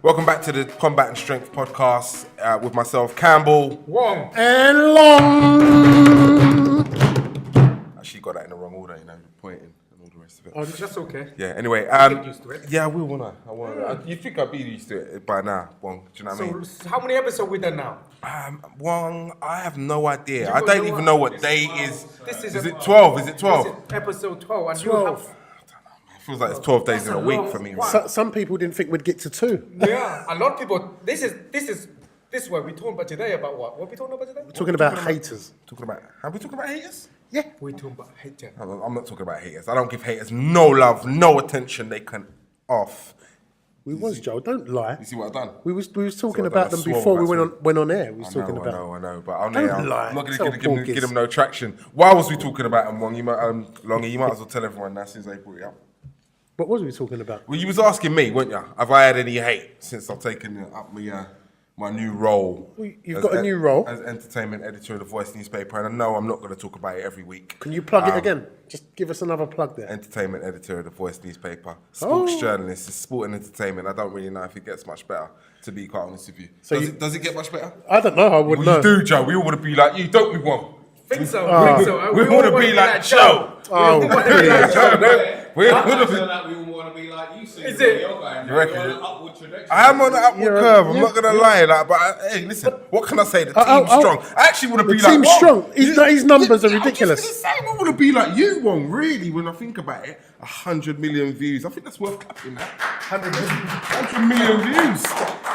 Welcome back to the Combat and Strength podcast with myself, Campbell, Wong, and Long. Actually, got that in the wrong order, pointing and all the rest of it. Oh, that's okay. Yeah. Anyway, get used to it. yeah, I will, won't I? You think I'd be used to it by now, Wong? Do you know what I mean? So, how many episodes we done now? Wong, I have no idea. I don't even know what day is. This is it 12? Is it 12? This is episode 12. And 12. Feels like it's 12 days in a week for me. Right? Some people didn't think we'd get to 2. Yeah, a lot of people. This is what we talking about today. About what? What we talking about today? We're talking about haters. Have we talking about haters? Yeah. We talking about haters. I'm not talking about haters. I don't give haters no love, no attention they can off. We was, Joe. Don't lie. You see what I've done? We was talking about them before we went on air. We was talking about. I know. But I'm Don't lie. not going Tell to Paul give them no traction. Why was we talking about them, Wong? Longy, you might as well tell everyone now since they brought it up. What was we talking about? Well, you was asking me, weren't you? Have I had any hate since I've taken up my new role? Well, you've got a new role as entertainment editor of the Voice newspaper, and I know I'm not going to talk about it every week. Can you plug it again? Just give us another plug there. Entertainment editor of the Voice newspaper, sports journalist, it's sport and entertainment. I don't really know if it gets much better, to be quite honest with you. So does it get much better? I don't know. I wouldn't know. You do, Joe. We all want to be like you, don't we, Wong? Think so. We want to be like Joe. Oh, We want to be. That we all want to be like you. So Is it? You reckon? You're on an upward trajectory. I am on an upward curve. I'm yeah. not gonna lie, hey, listen. What can I say? The team's strong. I actually want to The be like team's Wong. strong. His numbers are ridiculous. I was just gonna say, I want to be like you, Wong. Really, when I think about it, 100 million views. I think that's worth clapping. That 100 million views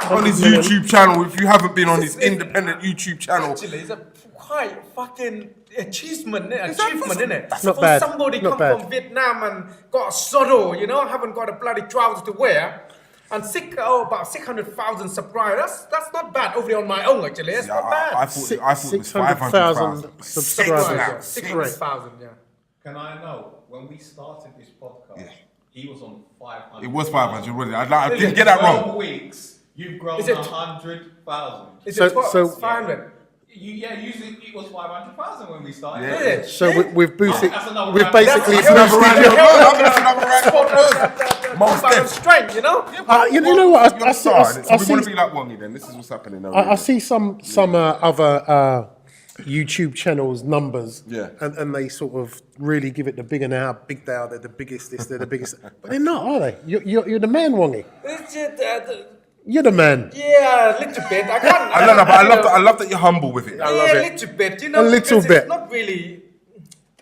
on his YouTube channel. If you haven't been on his independent YouTube channel, Actually, it's a quite fucking achievement, isn't it? Not For bad. somebody Not come bad. from Vietnam and got a solo, haven't got a bloody trousers to wear, and about 600,000 subscribers. That's not bad. Over on my own, actually, it's not bad. I thought it was 600,000 500,000 subscribers. 600,000, yeah. Can I know, when we started this podcast, he was on 500. It was 500. Really. I didn't get that 12 wrong. weeks, you've grown Is it- 100,000. Is So- it 12? so- 500? Usually it was 500,000 when we started. Yeah. Yeah. So we've boosted. That's another We've round. basically That's boosted another your. Most About deaf. strength, You know what? I see. We want see. to be like Wongy then. This is what's happening now. I see some other YouTube channels numbers, Yeah. and they sort of really give it the bigger now, big they are, they're the biggest, they're the biggest, but they're not, are they? You're the man, Wongy. It's just, You're the man. yeah, a little bit. I can't. I know, but I love that you're humble with it. Yeah, love a it. little bit. A little because bit. It's not really.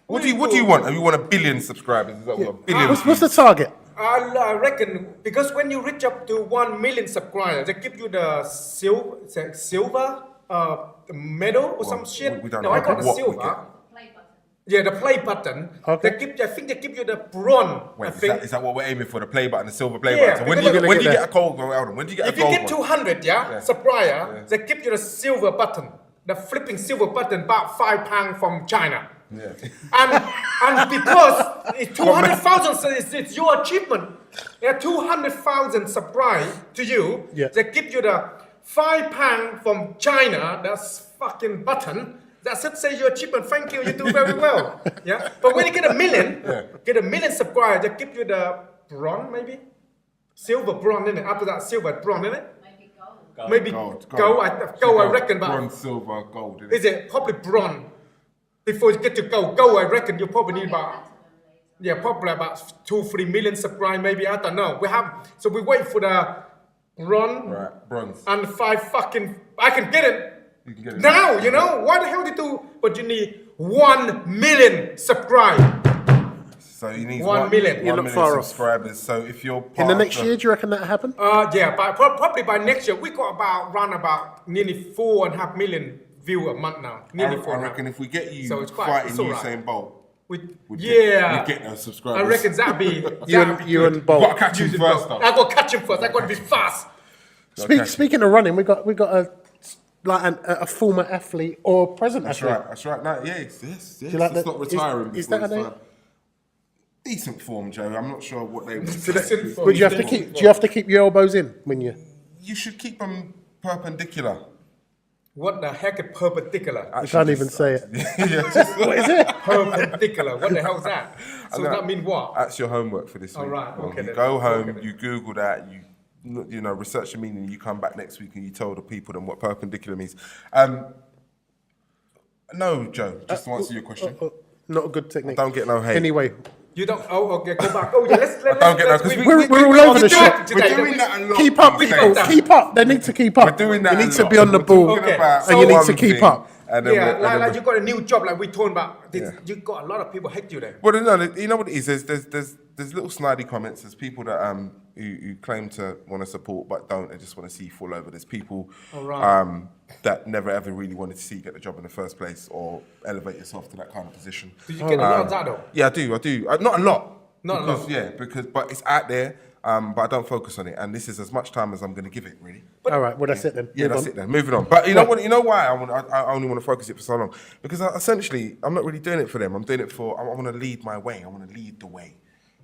What do you want? You want 1 billion subscribers? Is that what, 1 billion? What's the target? I reckon because when you reach up to 1 million subscribers, they give you the silver medal or some shit. we don't no, know I got the what we silver. get. Yeah, the play button. Okay. I think they give you the bronze. Wait, I think. is that what we're aiming for? The play button, the silver play Yeah, button. So when do because you you're get gonna a gold? Hold on. When do you get If a you gold get one? 200, subscriber, they give you the silver button, the flipping silver button, about £5 from China. Yeah. And because it's 200,000, so it's your achievement. Yeah, 200,000 subscribe to you. Yeah. They give you the £5 from China. That's fucking button. That's it. Say your achievement. Thank you. You do very well. Yeah. But when you get a million subscribers, they give you the bronze, maybe silver bronze in it. After that, silver bronze in it. Maybe Gold. gold. I reckon. But Bronze, silver, gold. is it probably bronze? Before you get to gold, I reckon you probably need probably about 2-3 million subscribers, maybe. I don't know. So we wait for the bronze Right, bronze. and 5 fucking. I can get it. You can get it Now, Why the hell did you do? But you need 1 million subscribers. So you need 1 million. You're 1 not million far off. subscribers. So if you're part In the of next year, do you reckon that'll happen? Probably by next year, we got about nearly 4.5 million views a month now. Nearly I 4.5. reckon if we get you So it's quite- fighting it's all right. Usain Bolt, We'd we'd get those subscribers. I reckon that'd be. You and Bolt. Got to catch him first, though. I got to catch him first. I got to be fast. Speaking of running, we got a former athlete or present athlete. That's right. No, yes. you like It's that? not retiring. Is before that a it's name? time. Decent form, Joe. I'm not sure what they. Decent form. But do you have to keep your elbows in when you? You should keep them perpendicular. What the heck is perpendicular? I can't even say it. What is it? Perpendicular. What the hell is that? So know. that mean what? That's your homework for this week. right, Well, okay you then. go home, Okay then. you Google that, you research the meaning. You come back next week and you tell the people then what perpendicular means. No, Joe. Just to answer your question. Not a good technique. Don't get no hate. Anyway, You don't. Oh, okay. Go back. Oh, yeah. Let's. don't get that, 'cause we're all over the shop. We're doing that a lot. keep up, these people. days. Keep up. They need to keep up. We're doing that. You a need to lot. be on the We're ball, talking Okay. about and you need one to keep thing, up. And then Yeah, we're- like you got a new job, like we talking about. You got a lot of people hate you there. Well, no, you know what it is. There's little snidey comments. There's people that who claim to want to support but don't. They just want to see you fall over. There's people that never ever really wanted to see you get the job in the first place or elevate yourself to that kind of position. Did you get a lot of that though? Yeah, I do. Not a lot. Not a because, lot. Yeah, but it's out there. But I don't focus on it, and this is as much time as I'm going to give it, really. All right, well, that's it then. Yeah, Move that's on. it then. Moving on. But you know what? You know why I only want to focus it for so long? Because essentially, I'm not really doing it for them. I'm doing it for. I want to lead my way. I want to lead the way.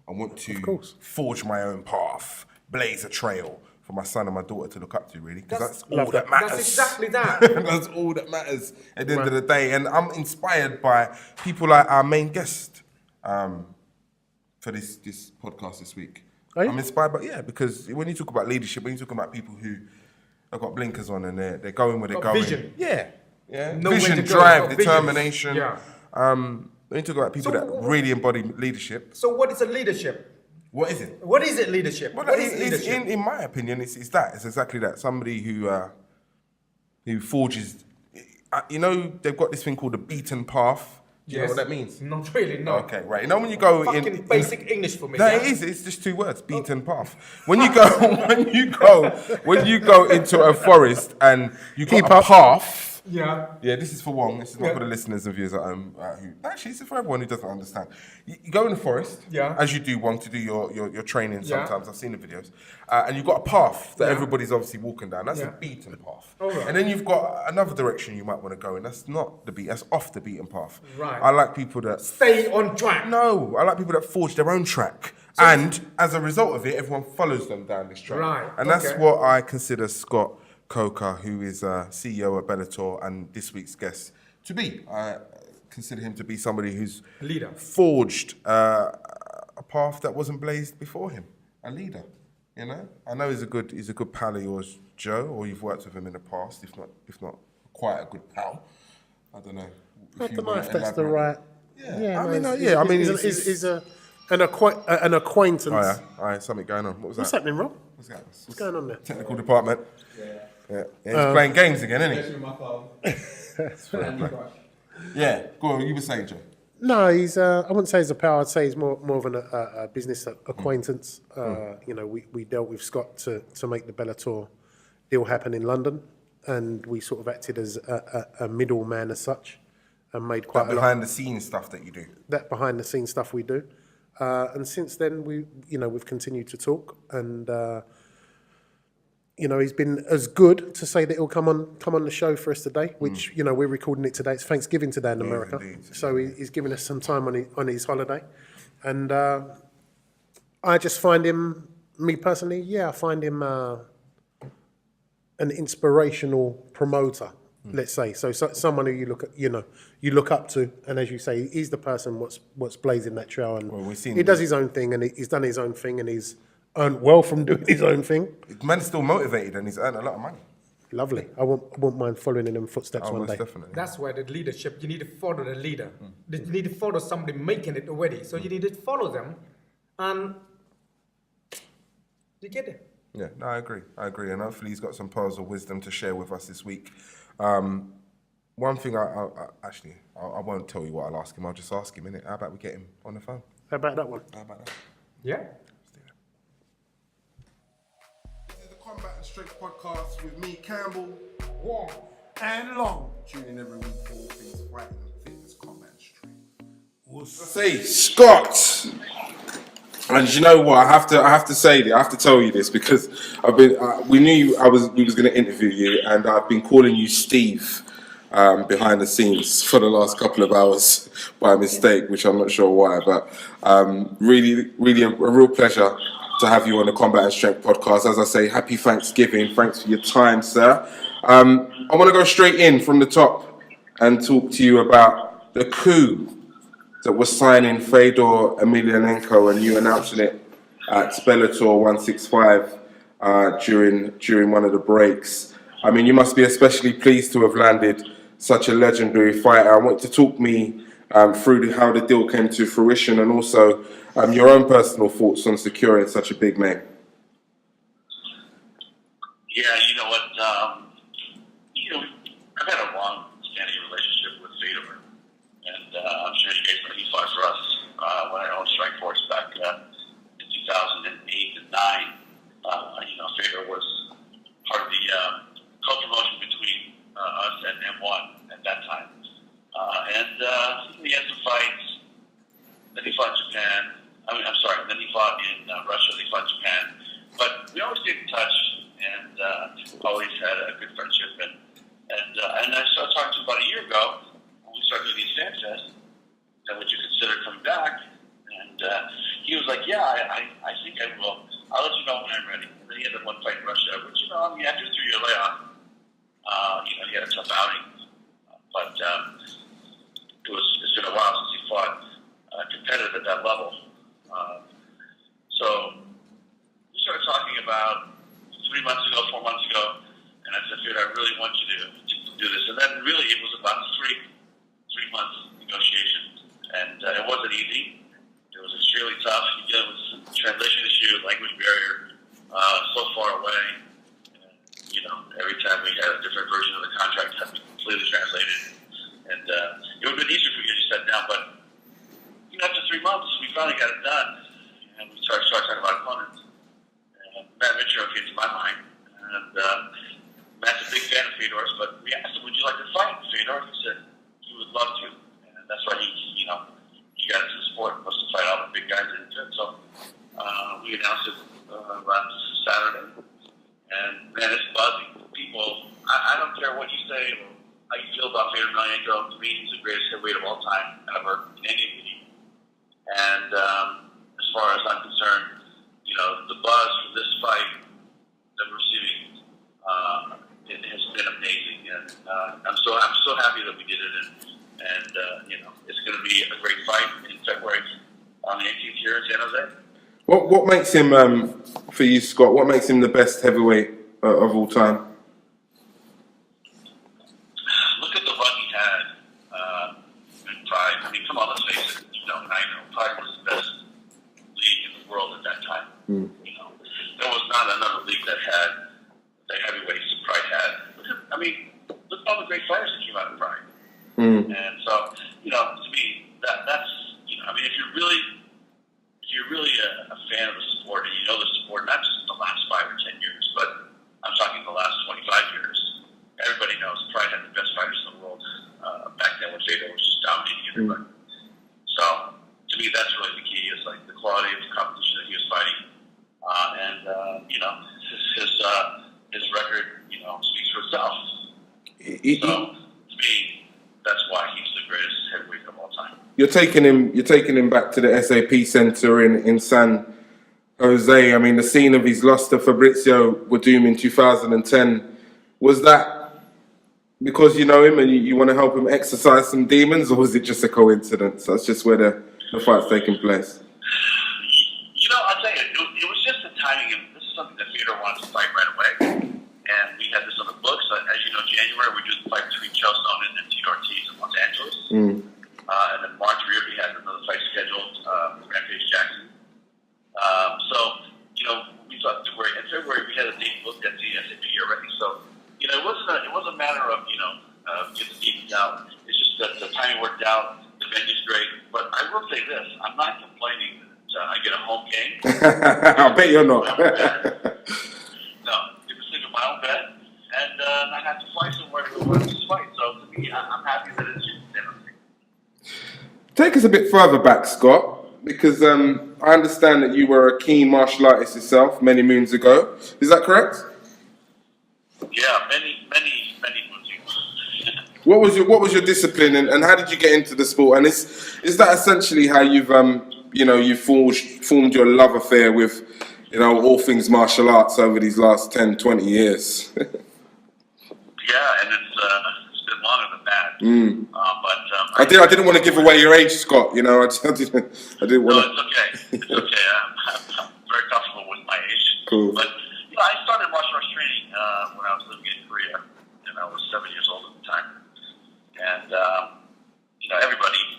I want to forge my own path, blaze a trail for my son and my daughter to look up to. Really, because that's all that matters. That's exactly that. That's all that matters at the end of the day. And I'm inspired by people like our main guest for this podcast this week. Are you? I'm inspired by, because when you talk about leadership, when you talk about people who have got blinkers on and they're going where they're Got going. vision. Yeah. Know where Vision, to go, drive, got vision. determination. Yeah. When you talk about people that really embody leadership, So what is a leadership? what is it? What is it leadership? Well, What is it's, leadership? in my opinion, it's that. It's exactly that. Somebody who forges, they've got this thing called the beaten path. Do you know what that means? Not really, no. Okay, right. You know when you go Fucking basic English for me. No, yeah? it is. It's just two words: beaten path. When you go, when you go into a forest and you got a path. Yeah. Yeah, this is for Wong. This is not for the listeners and viewers at home. Actually, it's for everyone who doesn't understand. You go in the forest, as you do, Wong, to do your training. Sometimes I've seen the videos, and you've got a path that everybody's obviously walking down. That's a beaten path. Right. And then you've got another direction you might want to go in. That's not the beat. That's off the beaten path. Right. I like people that Stay on track. No, I like people that forge their own track. And as a result of it, everyone follows them down this track. Right, And that's what I consider Scott Coker, who is CEO at Bellator and this week's guest, to be. I consider him to be somebody who's Leader. forged a path that wasn't blazed before him. A leader, I know he's a good pal of yours, Joe, or you've worked with him in the past, if not quite a good pal. I don't know. I don't know if that's the right. He's an acquaintance. Oh yeah, something going on. What was What's that? happening, Rob? What's going on there? Technical department. Yeah, he's playing games again, isn't Especially my phone. Candy Crush. he? Yeah. Go on, you were saying, Joe. No, he's. I wouldn't say he's a pal. I'd say he's more of a business acquaintance. We dealt with Scott to make the Bellator deal happen in London, and we sort of acted as a middleman as such, and made quite That a lot. behind the scenes stuff that you do. That behind the scenes stuff we do, and since then we've continued to talk, and he's been as good to say that he'll come on the show for us today, which we're recording it today. It's Thanksgiving today in America, indeed. so he's giving us some time on his holiday, and I just find him, me personally, I find him an inspirational promoter. Let's say so someone who you look up to, and as you say, he's the person what's blazing that trail, and he does his own thing, and he's done his own thing, and he's earned well from doing his own thing. Man's still motivated and he's earned a lot of money. Lovely. I won't mind following in them footsteps one Most day. definitely. That's where the leadership, you need to follow the leader. You need to follow somebody making it already. So you need to follow them, and you get it. Yeah, no, I agree, and hopefully he's got some pearls of wisdom to share with us this week. One thing I won't tell you what I'll ask him. I'll just ask him, innit? How about we get him on the phone? How about that one? How about that? Yeah. This is the Combat and Strength podcast with me, Campbell, Wong. And Long. Tune in every week for all things fighting and fitness, combat and strength. We'll say Scott. And you know what? I have to tell you this because we knew we was going to interview you, and I've been calling you Steve behind the scenes for the last couple of hours by mistake, which I'm not sure why, but really a real pleasure to have you on the Combat and Strength podcast. As I say, happy Thanksgiving. Thanks for your time, sir. I want to go straight in from the top and talk to you about the coup that was signing Fedor Emelianenko and you announcing it at Bellator 165 during one of the breaks. I mean, you must be especially pleased to have landed such a legendary fighter. I want you to talk me through how the deal came to fruition, and also your own personal thoughts on securing such a big name. Yeah, you know what? I've had a long-standing relationship with Fedor, and I'm sure you guys know he fought for us when I owned Strike Force back in 2008 and 9. Fedor was part of the co-promotion between us and M1 at that time. He had some fights. Then he fought Japan. Then he fought in Russia. Then he fought Japan. But we always stayed in touch and always had a good friendship. And I started talking to him about a year ago when we started doing these fan fests. And would you consider coming back? And he was like, yeah, I think I will. I'll let you know when I'm ready. And then he had that one fight in Russia, which, after a 3-year layoff, he had a tough outing. But it's been a while since he fought competitive at that level. So we started talking about 4 months ago, and I said, Fedor, I really want you to do this. And then really it was about three months negotiation. And it wasn't easy. It was extremely tough. You're dealing with some translation issue, language barrier, so far away. Every time we had a different version of the contract had to be completely translated. And it would have been easier if we could just sat down. But after 3 months, we finally got it done. And we started talking about opponents. And Matt Mitchell came to my mind. And Matt's a big fan of Fedor's, but we asked him, would you like to fight Fedor? He said he would love to. And that's why he got into the sport, wants to fight all the big guys into it. So we announced it last Saturday. And man, it's buzzing. People, I don't care what you say or how you feel about Fedor Emelianenko. To me, he's the greatest heavyweight of all time ever in any league. And as far as I'm concerned, the buzz for this fight that we're receiving it has been amazing, and I'm so happy that we did it. And it's going to be a great fight in February on the 18th here in San Jose. What makes him, for you, Scott? What makes him the best heavyweight of all time? Look at the run he had in Pride. I mean, come on, let's face it. I know Pride was the best league in the world at that time. There was not another league that had the heavyweights that Pride had. Look at all the great fighters that came out of Pride. And so, to me, that's if you're really a fan of the sport and you know the sport, not just the last 5 or 10 years, but I'm talking the last 25 years, everybody knows Pride had the best fighters in the world back then when Fedor was just dominating everybody. So, to me, that's really the key, is like the quality of the competition that he was fighting. His record, speaks for itself. So, to me, that's why he's the greatest heavyweight of all time. You're taking him back to the SAP Center in San Jose. I mean, the scene of his loss to Fabrizio Werdum in 2010, was that because you know him and you want to help him exercise some demons, or was it just a coincidence? That's just where the fight's taking place. I'll tell you, it was just the timing. This is something that Fedor wanted to fight right away, and we had this on the books. As you know, January we do the fight between Chael Sonnen and Tito Ortiz in Los Angeles. And then March we had another fight scheduled with Rampage Jackson. We thought in February we had a date booked at the SAP already. So, it wasn't a matter of get the demons out. It's just that the timing worked out. The venue's great, but I will say this: I'm not complaining that I get a home game. I bet you're not. No, get to sleep in my own bed and not have to fly somewhere to go watch this fight. So to me, I'm happy that it's San Jose. Take us a bit further back, Scott, because I understand that you were a keen martial artist yourself many moons ago. Is that correct? Yeah, many moons ago. What was your discipline, and how did you get into the sport? And is that essentially how you've you formed your love affair with all things martial arts over these last 10, 20 years? Yeah, and it's been longer than that. But I didn't want to give away your age, Scott. I didn't want to. No, it's okay. It's okay. I'm very comfortable with my age. Cool. But I started martial arts training when I was living in Korea, and I was 7 years old at the time. And everybody in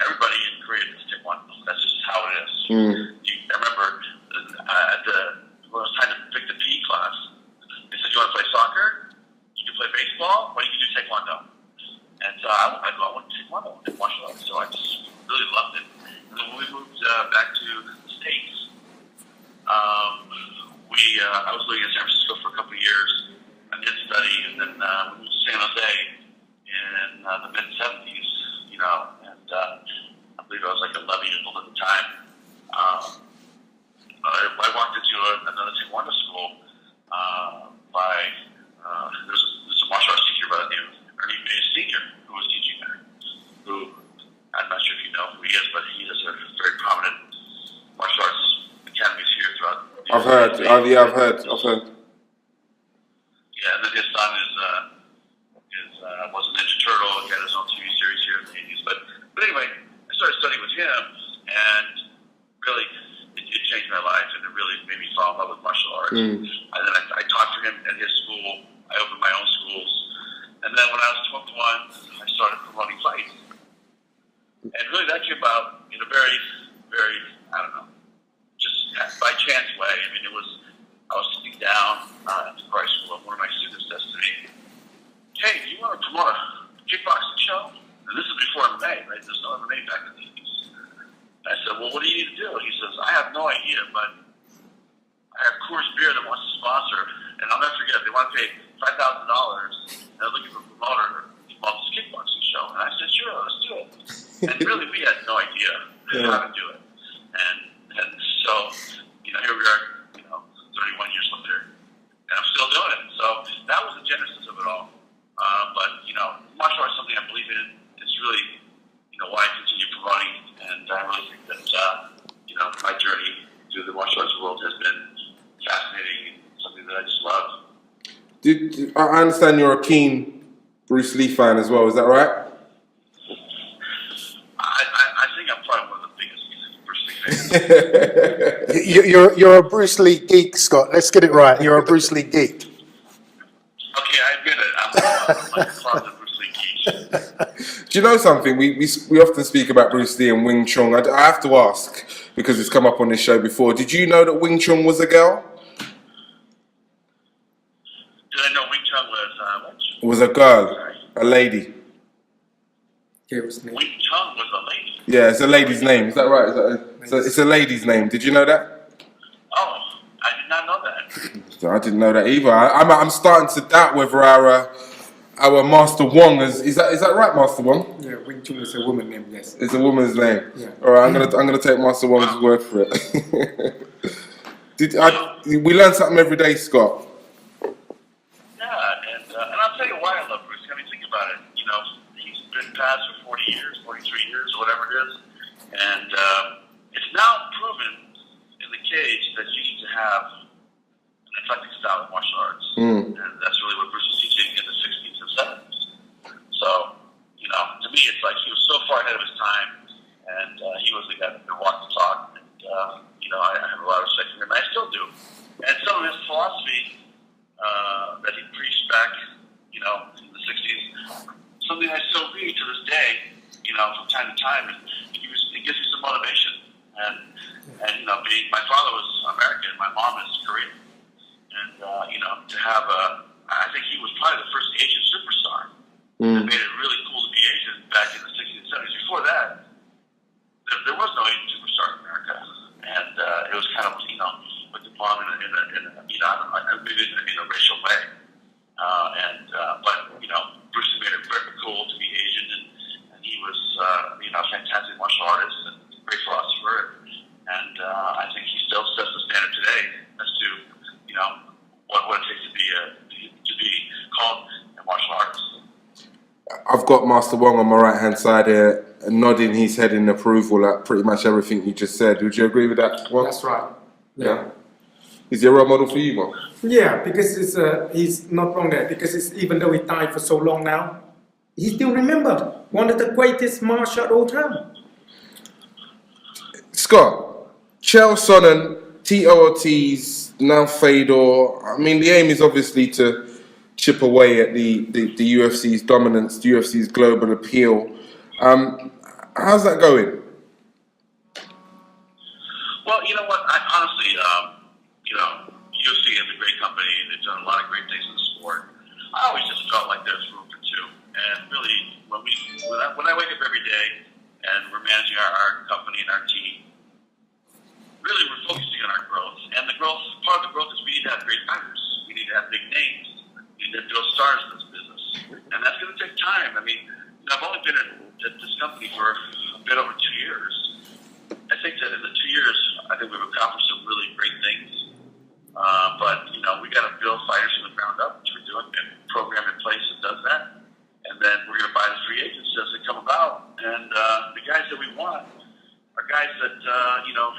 Korea does taekwondo. That's just how it is. I remember when it was time to pick the PE class, they said, "You want to play soccer? You can play baseball, or you can do taekwondo." And so I went to taekwondo and martial arts. So I just really loved it. And then when we moved back to the States, I was living in San Francisco for a couple of years. I did study, and then we moved to San Jose in the mid '70s. And I believe I was like 11 years old at the time. I walked into another taekwondo school there's a martial arts teacher by the name of Ernie May Senior who was teaching there. Who I'm not sure if you know who he is, but he has a very prominent martial arts academies here throughout. I've heard. Yeah, I've heard. Yeah, and then his son was a Ninja Turtle. He had his own TV series here in the 80s. But anyway, I started studying with him, and really, it changed my life, and it really made me fall in love with martial arts. And then I taught for him at his school. I opened my own schools. And then when I was 21, I started promoting fights. And really that came about in a very, very, I don't know, just by chance way. I mean, I was sitting down at the price school, and one of my students says to me, "Hey, do you want to promote a kickboxing show?" And this is before MMA, right? There's no MMA back in the 80s. And I said, "Well, what do you need to do?" He says, "I have no idea, but I have Coors Beer that wants to sponsor, and I'll never forget, they want to pay $5,000, and they're looking for a promoter to promote this kickboxing show." And I said, "Sure, let's do it." And really, we had no idea how to do it. And so, here we are, 31 years later, and I'm still doing it. So that was the genesis of it all. But, martial arts is something I believe in. It's really, why I continue promoting, and I really think that, my journey through the martial arts world has been fascinating and something that I just love. I understand you're a keen Bruce Lee fan as well, is that right? I think I'm probably one of the biggest Bruce Lee fans. You're a Bruce Lee geek, Scott. Let's get it right. You're a Bruce Lee geek. Okay, I admit it. I'm like a closet Bruce Lee geek. Do you know something? We often speak about Bruce Lee and Wing Chun. I have to ask, because it's come up on this show before. Did you know that Wing Chun was a girl? Did I know Wing Chun was what? Was a girl, a lady. Wing Chun was a lady. Yeah, it's a lady's name. Is that right? It's a lady's name. Did you know that? Oh, I did not know that. I didn't know that either. I'm starting to doubt whether our Master Wong is that right, Master Wong? Yeah, Wing Chun is a woman name. Yes. It's a woman's name. Yeah. All right, I'm gonna take Master Wong's word for it. We learn something every day, Scott. Yeah, and I'll tell you why I love Bruce. I mean, think about it. He's been passed for 40 years, 43 years, or whatever it is, and it's now proven in the cage that you need to have an eclectic style of martial arts, and that's really what Bruce was teaching in the 60s and 70s. So, to me, it's like he was so far ahead of his time, and he was the guy that could walk the talk, and I have a lot of respect for him, and I still do. And some of his philosophy that he preached back, in the 60s, something I still read to this day, from time to time, and it gives me some motivation. And my father was American, my mom is Korean, and to have I think he was probably the first Asian superstar that made it really cool to be Asian back in the 60s and 70s. Before that, there was no Asian superstar in America, and it was kind of looked upon in a racial way. But Bruce made it very cool to be Asian, and he was a fantastic martial artist and great philosopher, and I think he still sets the standard today as to what it takes to be called a martial artist. I've got Master Wong on my right hand side here, nodding his head in approval at pretty much everything you just said. Would you agree with that, Wong? That's right. Yeah. Is he a role model for you, Wong? Yeah, because he's not wrong there. Because even though he died for so long now, he still remembered one of the greatest martial art of all time. Scott, Chael Sonnen Tito Ortiz, now Fedor. I mean, the aim is obviously to chip away at the UFC's dominance, the UFC's global appeal. How's that going? Well, you know what? I honestly, UFC is a great company. They've done a lot of great things in the sport. I always just felt like there's room for two. And really, when I wake up every day and we're managing our company and our team, really we're focusing on our growth. And part of the growth is we need to have great fighters. We need to have big names. We need to build stars in this business. And that's going to take time. I mean, I've only been at this company for a bit over 2 years. I think that in the 2 years, I think we've accomplished some really great things. But, we got to build fighters from the ground up, which we're doing, and a program in place that does that. And then we're going to buy the free agents as they come about. And the guys that we want are guys that,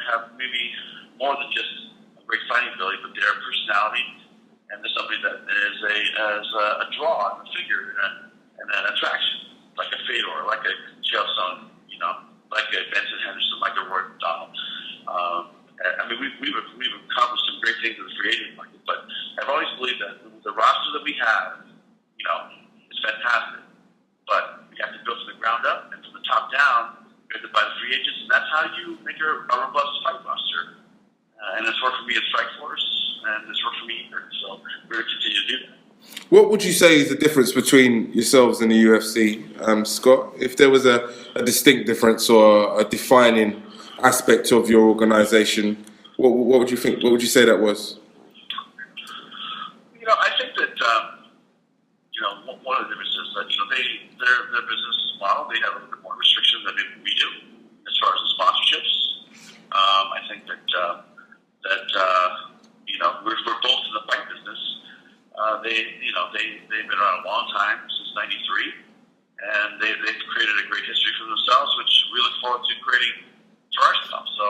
have maybe more than just a great fighting ability, but they're a personality. And they're somebody that is a draw, a figure, and an attraction, like a Fedor, like a Chelson, like a Benson Henderson, like a Roy McDonald. I mean, we've accomplished some great things in the free agent market, but I've always believed that the roster that we have, is fantastic. But we have to build from the ground up, and from the top down, we have to buy the free agents, and that's how you make a robust fight roster. And it's worked for me at Strikeforce, and it's worked for me here. So we're going to continue to do that. What would you say is the difference between yourselves and the UFC, Scott? If there was a distinct difference or a defining aspect of your organisation, what would you think? What would you say that was? I think that one of the differences is that their business model, they have a little bit more restriction than we do as far as the sponsorships. I think that we're both in the fight business. They've been around a long time, since '93, and they've created a great history for themselves, which we look forward to creating for ourselves. So,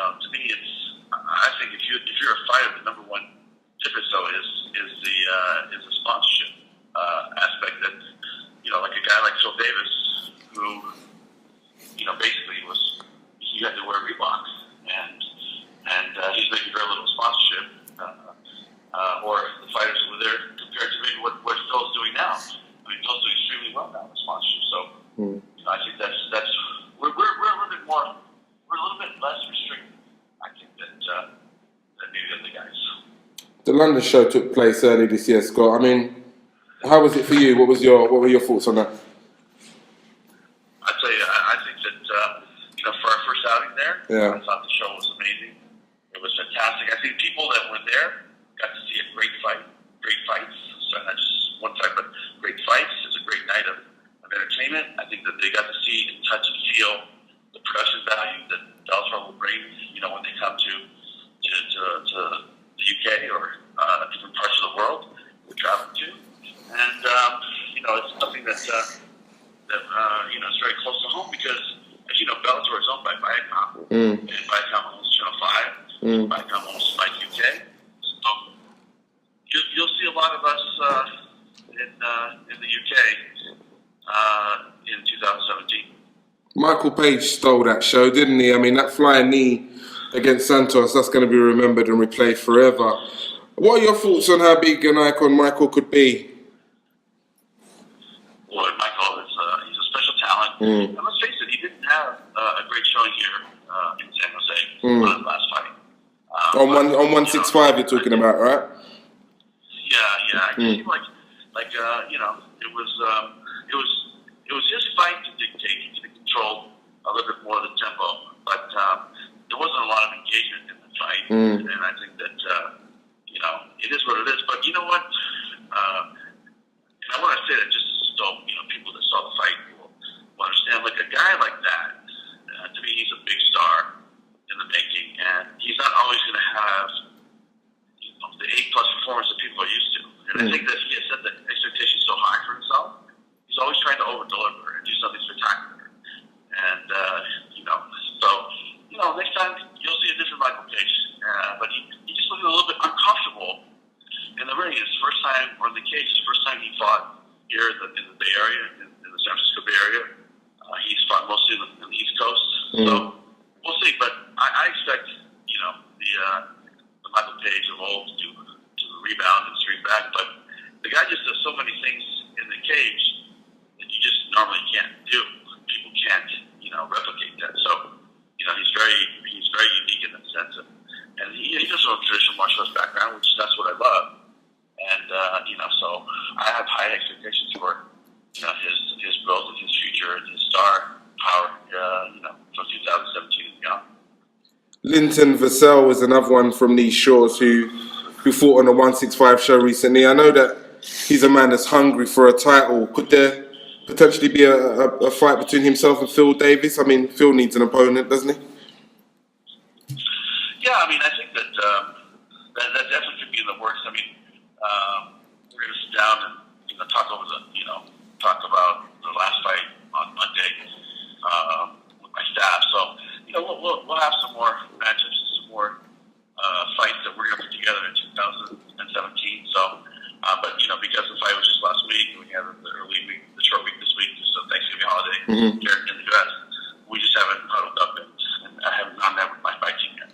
to me, I think if you're a fighter, the number one difference though is the sponsorship aspect. That like a guy like Phil Davis, who basically you had to wear Reebok, and he's making very little sponsorship. Or the fighters who were there compared to maybe what Phil's doing now. I mean, Phil's doing extremely well now with sponsorship. So I think that's we're a little bit more, we're a little bit less restricted. I think than maybe the other guys. The London show took place early this year, Scott. I mean, how was it for you? What were your thoughts on that? I tell you, I think that for our first outing there, I thought the show was amazing. It was fantastic. I think people that were there got to see a great fights. So not just one fight, but great fights. It was a great night of entertainment. I think that they got to see and touch and feel the production value that Bellator will bring, when they come to the UK or different parts of the world we're traveling to. And, it's something that is very close to home because, as you know, Bellator is owned by Viacom. And Viacom owns Channel 5. Viacom owns Spike UK. You'll see a lot of us in the UK in 2017. Michael Page stole that show, didn't he? I mean, that flying knee against Santos, that's going to be remembered and replayed forever. What are your thoughts on how big an icon Michael could be? Well, Michael he's a special talent. And let's face it, he didn't have a great showing here in San Jose on his last fight. On 165 you're talking about, right? Yeah. It seemed like it was his fight to dictate, to control a little bit more of the tempo, but there wasn't a lot of engagement in the fight, and I think that it is what it is. But you know what? And I want to say that just so people that saw the fight will understand. Like a guy like that, to me, he's a big star in the making, and he's not always going to have the A+ performance that people are used to. And I think that he has set the expectation so high for himself. He's always trying to over-deliver and do something spectacular. And, next time you'll see a different Michael Page. But he just looked a little bit uncomfortable in the ring. His first time, or in the cage, his first time he fought here in the Bay Area, in the San Francisco Bay Area. He's fought mostly in the East Coast. So we'll see. But I expect, days of old to rebound and stream back. But the guy just does so many things in the cage that you just normally can't do. People can't, replicate that. So, he's very unique in that sense. And he does have a traditional martial arts background, which that's what I love. And, so I have high expectations for, his growth and his future and his star power, from 2017 and beyond. Linton Vassell was another one from these shores who fought on the 165 show recently. I know that he's a man that's hungry for a title. Could there potentially be a fight between himself and Phil Davis? I mean, Phil needs an opponent, doesn't he? Yeah, I mean, I think that that definitely could be in the works. I mean, we're going to sit down and talk over talk about the last fight on Monday with my staff. So, we'll have some more matchups, some more fights that we're going to put together in 2017. So, but because the fight was just last week, and we have the short week this week, so Thanksgiving holiday here in the U.S., we just haven't huddled up and I haven't gone there with my fight team yet.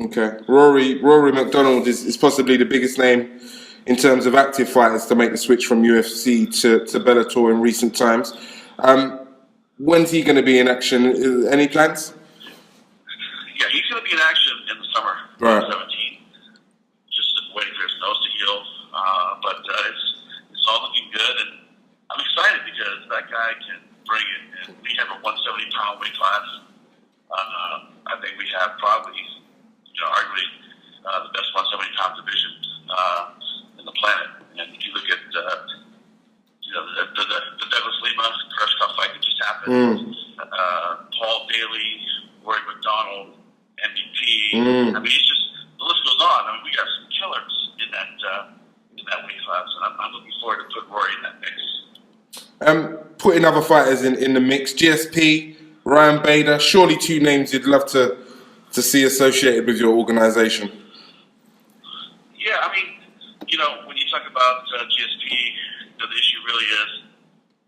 Okay. Rory McDonald is possibly the biggest name in terms of active fighters to make the switch from UFC to Bellator in recent times. When's he going to be in action? Any plans? Yeah, he's going to be in action in the summer of 2017. Just waiting for his nose to heal. But it's all looking good, and I'm excited because that guy can bring it. And we have a 170-pound weight class. I think we have probably, arguably the best 170-pound division in the planet. And if you look at, the Douglas Lima Crush Cup fight that just happened, Paul Daly, Rory McDonald, MVP. I mean, it's just, the list goes on. I mean, we got some killers in that weight class, and I'm looking forward to put Rory in that mix. Putting other fighters in the mix, GSP, Ryan Bader, surely two names you'd love to see associated with your organization. Yeah, I mean, when you talk about GSP, the issue really is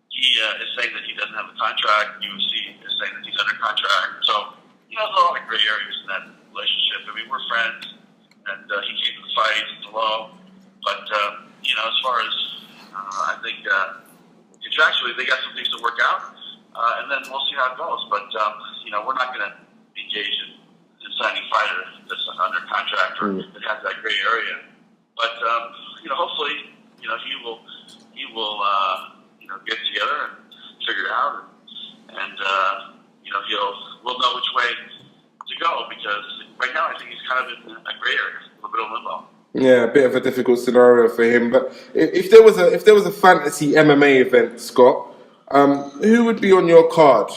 he is saying that he doesn't have a contract. UFC is saying that he's under contract. So, there's a lot of gray areas in that relationship. I mean, we're friends, and he came to the fight below. But, as far as I think contractually, they got some things to work out, and then we'll see how it goes. But, we're not going to engage in signing fighter that's under contract or that has that gray area. But hopefully, he will get together and figure it out, and we'll know which way to go, because right now I think he's kind of in a gray area, a little bit of limbo. Yeah, a bit of a difficult scenario for him. But if there was a fantasy MMA event, Scott, who would be on your card?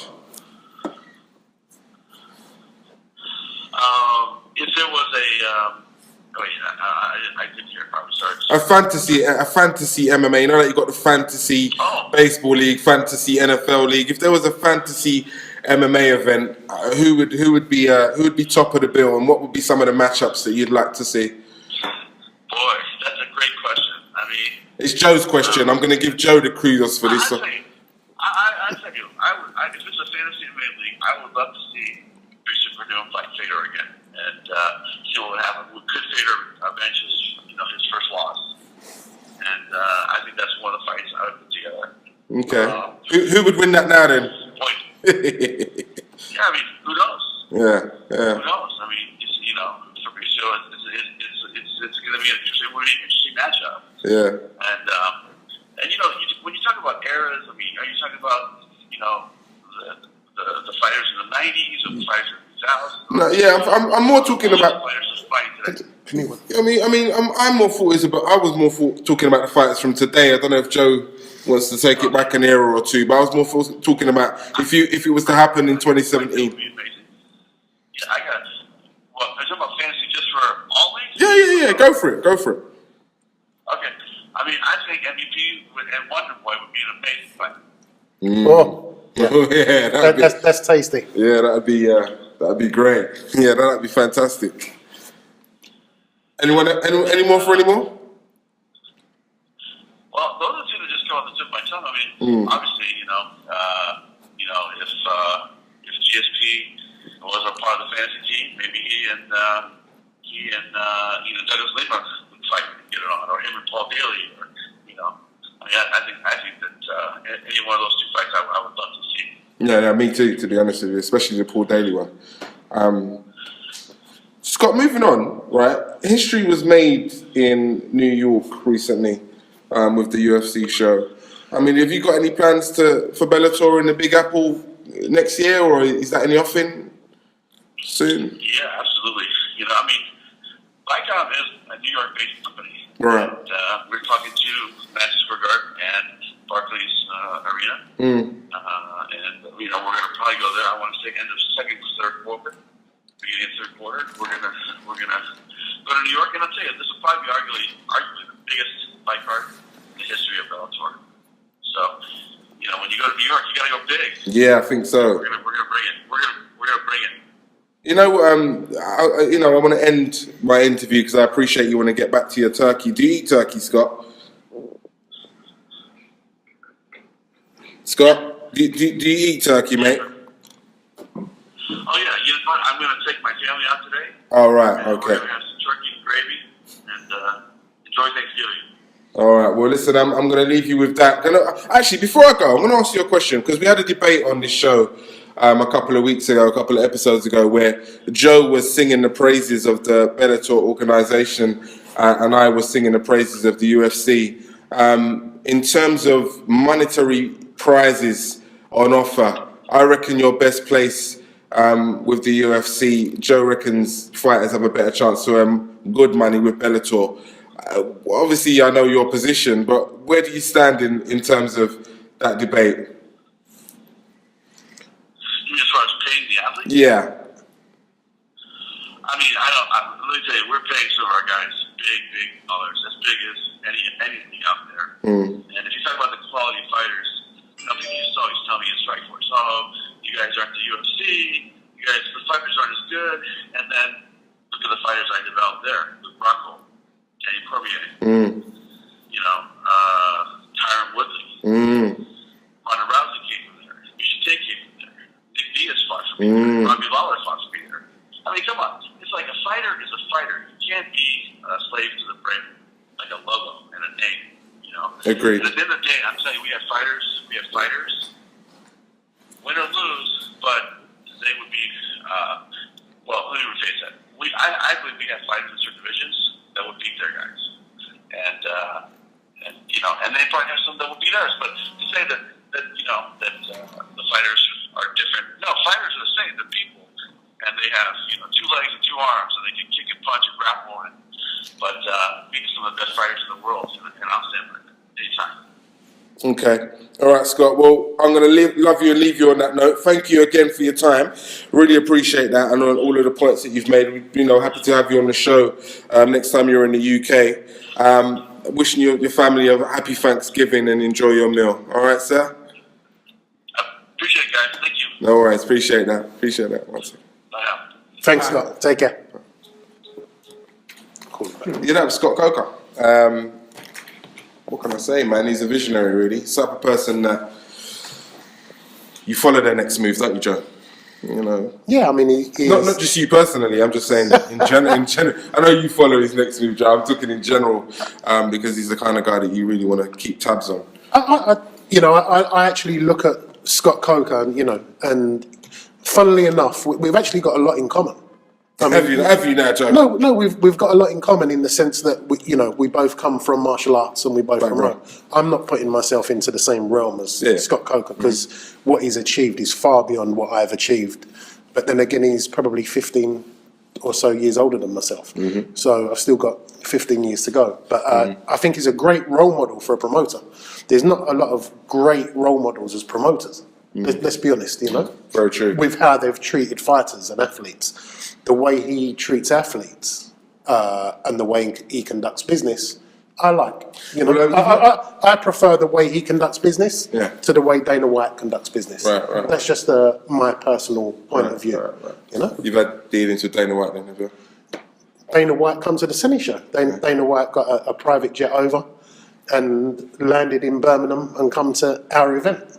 If there was I didn't hear it probably. Sorry. A fantasy MMA. You know that you got the fantasy baseball league, fantasy NFL league. If there was a fantasy MMA event, who would be top of the bill, and what would be some of the matchups that you'd like to see? Boy, that's a great question. I mean, it's Joe's question. I'm going to give Joe the kudos for this. I tell you, if it's a fantasy MMA league, I would love to see Christian Perdue fight Fedor again, and see what would happen. Could Fedor avenge his first loss? And I think that's one of the fights I would put together. Okay. Who would win that now then? Yeah, I mean, who knows? Yeah. Who knows? I mean, Fabricio, it's going to be an interesting matchup. Yeah. And when you talk about eras, I mean, are you talking about the fighters in the 90s or the fighters in the 2000s? No, yeah, I'm more talking about. Fighters fighting today. I was more talking about the fighters from today. I don't know if Joe wants to take it back an era or two, but I was more talking about if it was to happen in 2017. Yeah, I got it. Well, are you talking about fantasy just for all leagues? Yeah. Go for it. Okay. I mean, I think MVP and Wonder Boy would be an amazing fight. Oh, yeah, that's tasty. Yeah, that'd be great. Yeah, that'd be fantastic. Any more for any more? Well, those are the two that just come off the tip of my tongue. I mean, obviously, if GSP was a part of the fantasy team, maybe he he and Douglas Lima would fight and get it on, or him and Paul Daly, or I mean, I think that any one of those two fights I would love to see. Yeah, me too. To be honest with you, especially the Paul Daly one. Scott, moving on, right? History was made in New York recently with the UFC show. I mean, have you got any plans for Bellator in the Big Apple next year, or is that in the offing soon? Yeah, absolutely. I mean, Lycom is a New York-based company. Right. And we're talking to Madison Square Garden and Barclays Arena. And, we're going to probably go there, I want to say, end of second to third quarter. Beginning of third quarter, we're gonna go to New York, and I'll tell you, this will probably be arguably the biggest fight card in the history of Bellator. So, when you go to New York, you gotta go big. Yeah, I think so. We're gonna bring it. We're gonna bring it. I want to end my interview because I appreciate you want to get back to your turkey. Do you eat turkey, Scott? Scott, do you eat turkey, mate? Oh yeah, you know what? I'm gonna take my family out today. All right, and okay. We're gonna have some turkey and gravy, and enjoy Thanksgiving. All right. Well, listen, I'm going to leave you with that. Actually, before I go, I'm going to ask you a question because we had a debate on this show a couple of episodes ago, where Joe was singing the praises of the Bellator organization and I was singing the praises of the UFC. In terms of monetary prizes on offer, I reckon your best place with the UFC. Joe reckons fighters have a better chance to earn good money with Bellator. Obviously, I know your position, but where do you stand in terms of that debate? You mean as far as paying the athletes? Yeah. I mean, let me tell you, we're paying some of our guys big dollars, as big as anything out there. And if you talk about the quality fighters, nothing you saw, he's telling me in Strikeforce, you guys aren't the UFC, the fighters aren't as good, and then look at the fighters I developed there, with Bronco, Danny Cormier, Tyron Woodley, Ronda Rousey came from there, Miesha Tate came from there, Nick Diaz fought for me there, Robbie Lawler fought for me there. I mean, come on, it's like a fighter is a fighter. You can't be a slave to the brand, like a logo and a name, Agreed. And at the end of the day, I'm telling you, we have fighters, win or lose, but they would be, let me rephrase that. I believe we have fighters in certain divisions that would beat their guys. And they probably have some that will beat ours. But to say that the fighters are different, no, fighters are the same. They're people. And they have, 2 legs and 2 arms, and they can kick and punch and grapple. But beat some of the best fighters in the world, and I'll stand by that anytime. Okay. All right, Scott. Well, I'm going to love you and leave you on that note. Thank you again for your time. Really appreciate that, and on all of the points that you've made. Happy to have you on the show next time you're in the UK. Wishing you your family a happy Thanksgiving and enjoy your meal. All right, sir? Appreciate it, guys. Thank you. No worries. Appreciate that. One second. Bye now. Thanks, Scott. Take care. Cool. That was Scott Coker. What can I say, man? He's a visionary, really. He's the type of person that you follow their next moves, don't you, Joe? Yeah, I mean, he's not just you personally. I'm just saying in general. I know you follow his next move, Joe. I'm talking in general because he's the kind of guy that you really want to keep tabs on. I actually look at Scott Coker, and funnily enough, we've actually got a lot in common. Have you now, Joe? No, we've got a lot in common in the sense that we both come from martial arts and we both from Rome. I'm not putting myself into the same realm as Scott Coker because what he's achieved is far beyond what I've achieved. But then again, he's probably 15 or so years older than myself. So I've still got 15 years to go. But I think he's a great role model for a promoter. There's not a lot of great role models as promoters. Let's be honest, Very true. With how they've treated fighters and athletes. The way he treats athletes and the way he conducts business, I like. I prefer the way he conducts business to the way Dana White conducts business. Right. That's just my personal point of view. Right. You've had dealings with Dana White then, have you? Dana White come to the Cine show. Dana White got a private jet over and landed in Birmingham and come to our event.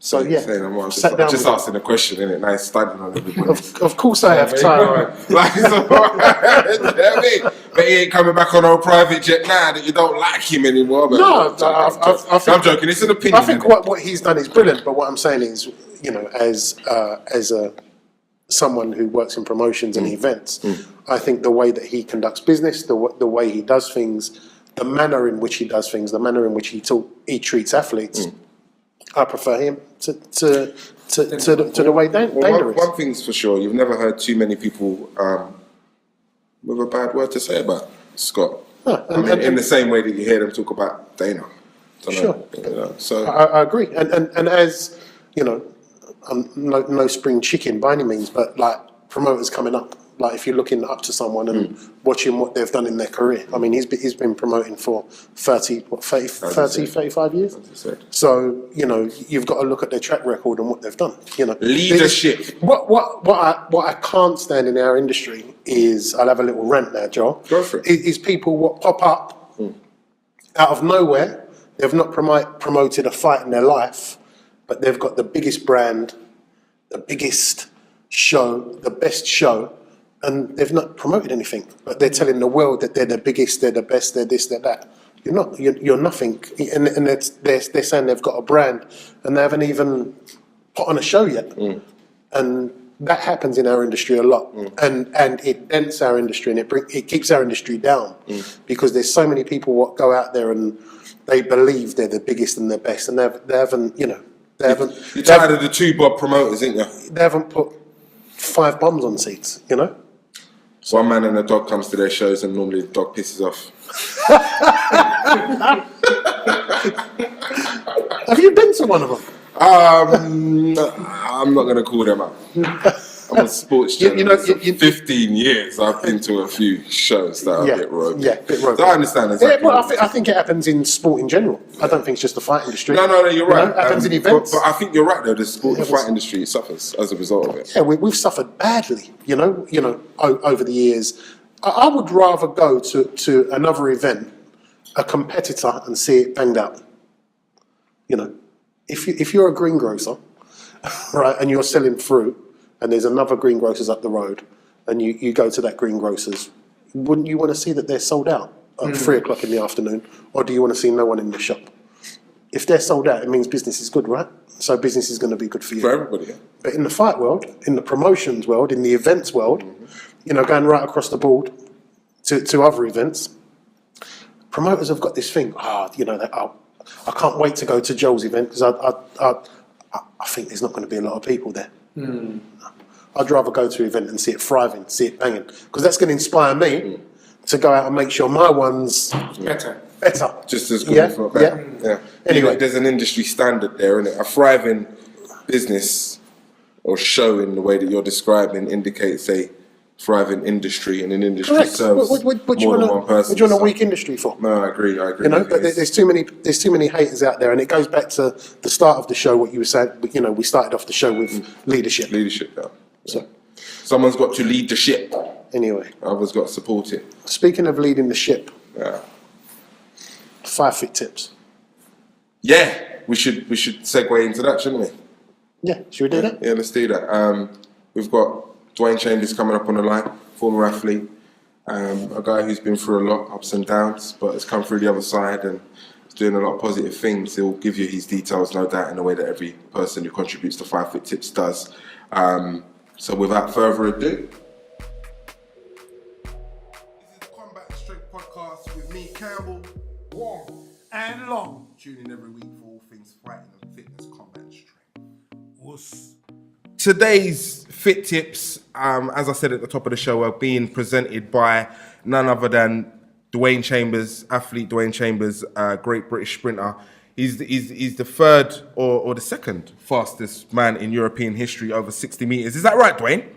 So yeah, Saying I'm sat down just with asking a question, innit? Nice studying on everybody. Of course I have time. Like, so, you know what I mean? But he ain't coming back on our private jet now that you don't like him anymore. But No, I'm joking. It's an opinion. I think what he's done is brilliant. But what I'm saying is, you know, as someone who works in promotions and events, I think the way that he conducts business, the way he does things, the manner in which he does things, the manner in which he treats athletes, I prefer him to the way Dana is. One thing's for sure, you've never heard too many people with a bad word to say about Scott. In the same way that you hear them talk about Dana. Sure. You know, so I agree. And as, you know, I'm no spring chicken by any means, but like promoters coming up, like if you're looking up to someone and watching what they've done in their career. I mean, he's been promoting for 35 years. So, you know, you've got to look at their track record and what they've done. You know, leadership. What I can't stand in our industry is, I'll have a little rant now, Joel. Go for it. Is people what pop up out of nowhere. They've not promoted a fight in their life, but they've got the biggest brand, the biggest show, the best show, and they've not promoted anything. But they're telling the world that they're the biggest, they're the best, they're this, they're that. You're not. You're nothing. And they're saying they've got a brand, and they haven't even put on a show yet. And that happens in our industry a lot, and it dents our industry, and it keeps our industry down because there's so many people what go out there and they believe they're the biggest and the best, and they haven't, you know, You're tired of the two bob promoters, ain't you? They haven't put 5 bums on seats, you know. One man and a dog comes to their shows, and normally the dog pisses off. Have you been to one of them? I'm not going to call them out. I'm a sports journalist. You know, 15 years, I've been to a few shows that are a bit ropey. Yeah, a bit ropey. So I understand exactly. Yeah, well, I think it happens in sport in general. I don't think it's just the fight industry. No, you're right. It happens in events. But I think you're right, though. The fight industry suffers as a result of it. Yeah, we've suffered badly, you know, over the years. I would rather go to another event, a competitor, and see it banged out. You know, if you're a greengrocer, right, and you're selling fruit, and there's another greengrocer's up the road, and you go to that greengrocer's, wouldn't you want to see that they're sold out at 3 o'clock in the afternoon, or do you want to see no one in the shop? If they're sold out, it means business is good, right? So business is going to be good for you. For everybody, yeah. But in the fight world, in the promotions world, in the events world, you know, going right across the board to other events, promoters have got this thing, you know, that I can't wait to go to Joel's event because I think there's not going to be a lot of people there. I'd rather go to an event and see it thriving, see it banging, because that's going to inspire me to go out and make sure my one's Better. Just as good, if not better. Yeah. Anyway, there's an industry standard there, isn't it? A thriving business or show in the way that you're describing indicates a thriving industry, and an industry correct. serves What do you more than want one person. What do you want a weak industry for? No, I agree. You know, but there's too many haters out there, and it goes back to the start of the show. What you were saying, you know, we started off the show with leadership. Leadership, yeah. So, Someone's got to lead the ship. anyway, Others got to support it. speaking of leading the ship, Yeah. 5 fit tips. Yeah, we should segue into that, shouldn't we? Yeah, should we do that? Yeah, let's do that. We've got Dwyane Chambers coming up on the line, former athlete, a guy who's been through a lot, ups and downs, but has come through the other side and is doing a lot of positive things. He'll give you his details, no doubt, in the way that every person who contributes to 5 Fit Tips does. So without further ado, this is the Combat Strength Podcast with me, Campbell, Wong and Long. Tune in every week for all things fighting and fitness, combat and strength. Us. Today's Fit Tips, as I said at the top of the show, are being presented by none other than Dwyane Chambers, athlete Dwyane Chambers, great British sprinter. He's the third or the second fastest man in European history over 60 meters. Is that right, Dwyane?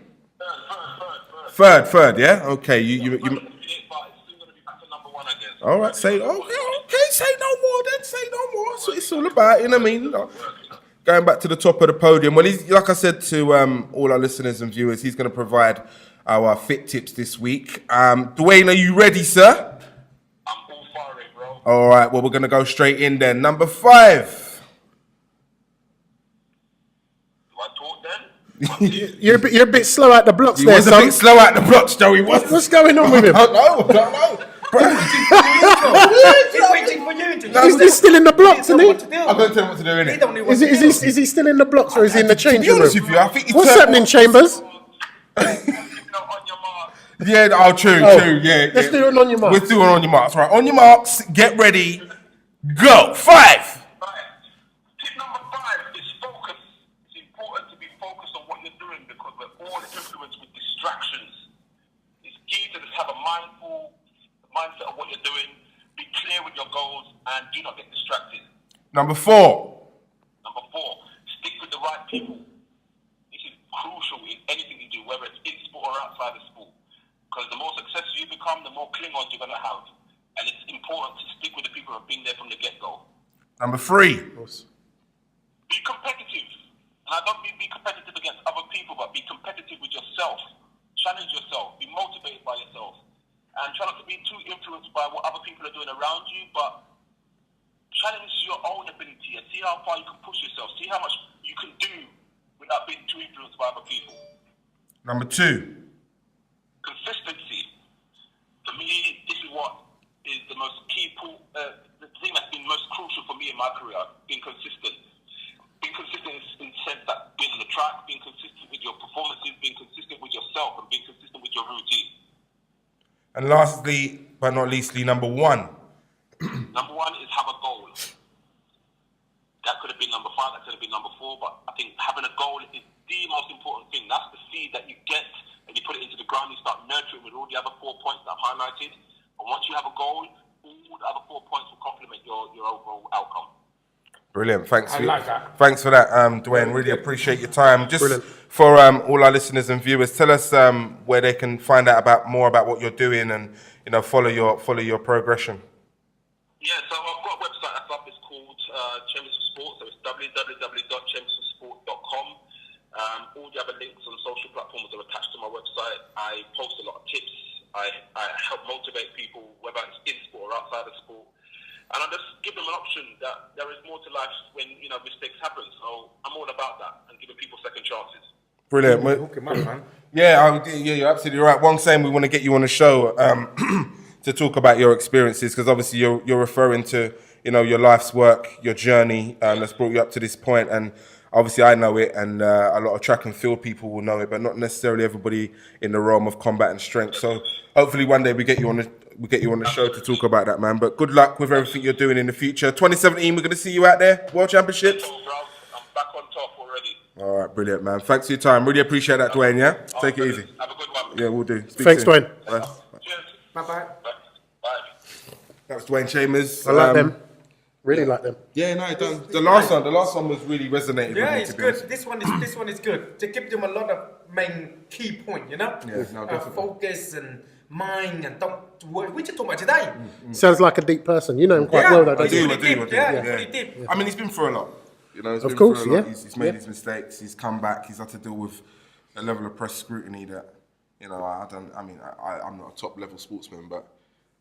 Third, yeah? Okay, you all right, say no more then, say no more. That's what it's all about, you know what I mean? Going back to the top of the podium, well, he's, like I said to all our listeners and viewers, he's going to provide our fit tips this week. Dwyane, are you ready, sir? I'm all for it, bro. All right, well, we're going to go straight in then. Number 5. You're a bit slow out the blocks He there, was a son. bit slow at the blocks, Joey. What's going on with him? I don't know. He's waiting for you to. He's still in the blocks, isn't he? I'm going to tell him what to do, innit? He don't know what to do. Is he still in the blocks, or is he in the To changing be honest room? with you, I think he's What's turned- happening, Chambers? On your mark. Yeah, true, yeah. Let's do it on your marks. Let's do it on your marks, right? On your marks, get ready, go. 5. Right. Tip number 5 is focus. It's important to be focused on what you're doing because we're all influenced with distractions. It's key to just have a mindful mindset of what you're doing. Be clear with your goals and do not get distracted. Number 4. Number 4, stick with the right people. This is crucial in anything you do, whether it's in sport or outside of sport. Because the more successful you become, the more cling-ons you're going to have. And it's important to stick with the people who have been there from the get-go. Number 3. Be competitive. And I don't mean be competitive against other people, but be competitive with yourself. Challenge yourself. Be motivated by yourself. And try not to be too influenced by what other people are doing around you, but challenge your own ability and see how far you can push yourself. See how much you can do without being too influenced by other people. Number 2. Consistency. For me, this is what is the most key, the thing that's been most crucial for me in my career, being consistent. Being consistent in the sense that being on the track, being consistent with your performances, being consistent with yourself, and being consistent with your routine. And lastly, but not leastly, number 1. Number 1 is have a goal. That could have been number 5, that could have been number 4, but I think having a goal is the most important thing. That's the seed that you get and you put it into the ground, you start nurturing with all the other 4 points that I've highlighted. And once you have a goal, all the other 4 points will complement your overall outcome. Brilliant. Thanks I for like that. Thanks for that, Dwyane. Really appreciate your time. Just for all our listeners and viewers, tell us where they can find out more about what you're doing and follow your progression. Yeah, so I've got a website that's up. It's called Chambers of Sport. So it's www.chambersofsport.com. All the other links on social platforms are attached to my website. I post a lot of tips. I help motivate people, whether it's in sport or outside of sport. And I just give them an option that there is more to life when mistakes happen. So I'm all about that and giving people second chances. Brilliant. Hook him up, man. Yeah, you're absolutely right. One saying we want to get you on the show to talk about your experiences because obviously you're referring to your life's work, your journey that's brought you up to this point, and obviously I know it, and a lot of track and field people will know it, but not necessarily everybody in the realm of combat and strength. So hopefully one day we get you on the show to talk about that, man. But good luck with everything you're doing in the future. 2017, we're going to see you out there, World Championships. So, bro, I'm back on top already. All right, brilliant, man. Thanks for your time. Really appreciate that, Dwyane. Yeah, take it easy. Have a good one. Yeah, we'll do. Speak Thanks, soon. Dwyane. Bye. Cheers. Bye-bye. Bye. That was Dwyane Chambers. I like them. Really like them. Yeah, no, it does. The last one was really resonated Yeah, with me. it's to be honest. good. This one is good. To give them a lot of main key point, Yeah, no, definitely. focus and mind and don't worry. We just talk about today. Sounds like a deep person. You know him quite well, though, I don't do, you? I do. Yeah, Yeah. pretty deep. I mean, he's been through a lot. He's Of been course, through a lot. yeah. He's made Yeah. his mistakes. He's come back. He's had to deal with a level of press scrutiny that, I'm not a top level sportsman, but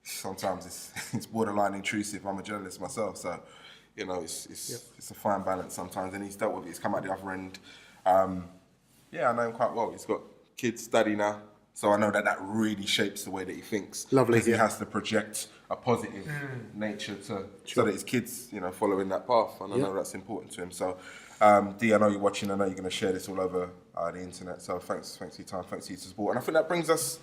sometimes it's borderline intrusive. I'm a journalist myself, so it's a fine balance sometimes. And he's dealt with it. He's come out the other end. I know him quite well. He's got kids, study now. So I know that really shapes the way that he thinks. Lovely, Because he yeah. has to project a positive nature so that his kids, following that path. And I know that's important to him. So, D, I know you're watching. I know you're going to share this all over the internet. So thanks for your time. Thanks for your support. And I think that brings us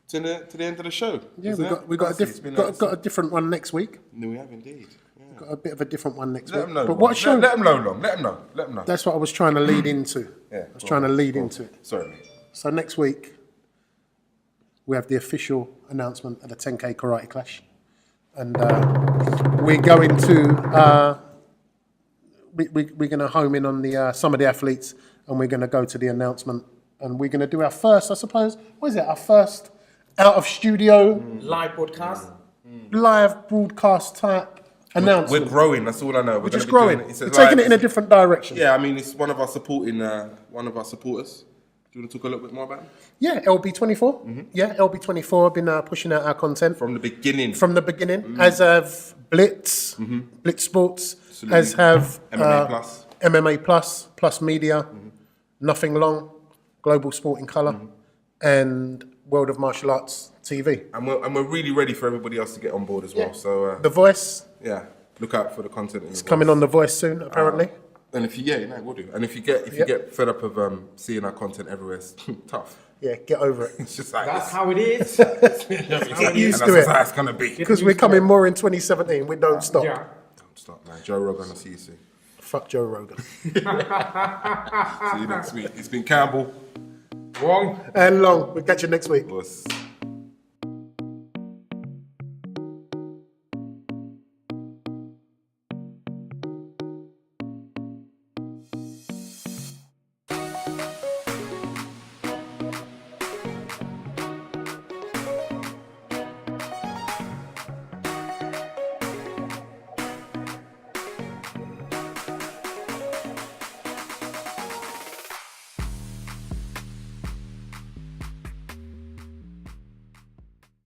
to the end of the show. Yeah, isn't we got it? a different one next week. No, we have indeed. Yeah. Got a bit of a different one next Let week. them know. But Long. what show? Let them know, Long. Let them know. That's what I was trying to lead into. Yeah, I was trying to lead into it. Sorry, mate. So next week, we have the official announcement of the 10K Karate Clash. And we're going to we're going to home in on some of the athletes, and we're going to go to the announcement, and we're going to do our first, I suppose, what is it? Our first out of studio Live broadcast. live broadcast type announcement. We're growing. That's all I know. We're just growing. We're taking it in a different direction. Yeah, I mean, it's one of our supporters. Do you want to talk a little bit more about it? Yeah, LB24. Yeah, LB24 have been pushing out our content From the beginning. as have BLITZ, BLITZ Sports, Absolutely. as have MMA Plus. MMA Plus Media, Nothing Long, Global Sport in Colour, and World of Martial Arts TV. And we're really ready for everybody else to get on board as well. So The Voice yeah, look out for the content. It's coming on The Voice soon, apparently. And if you we'll do. And if you get fed up of seeing our content everywhere, it's tough. Yeah, get over it. It's just like That's this. how it is. Get used to That's how it. it's gonna be. Because we're coming more in 2017. We don't stop. Yeah. Don't stop, man. Joe Rogan, I'll see you soon. Fuck Joe Rogan. See you next week. It's been Campbell. Wong. And Long. We'll catch you next week. Was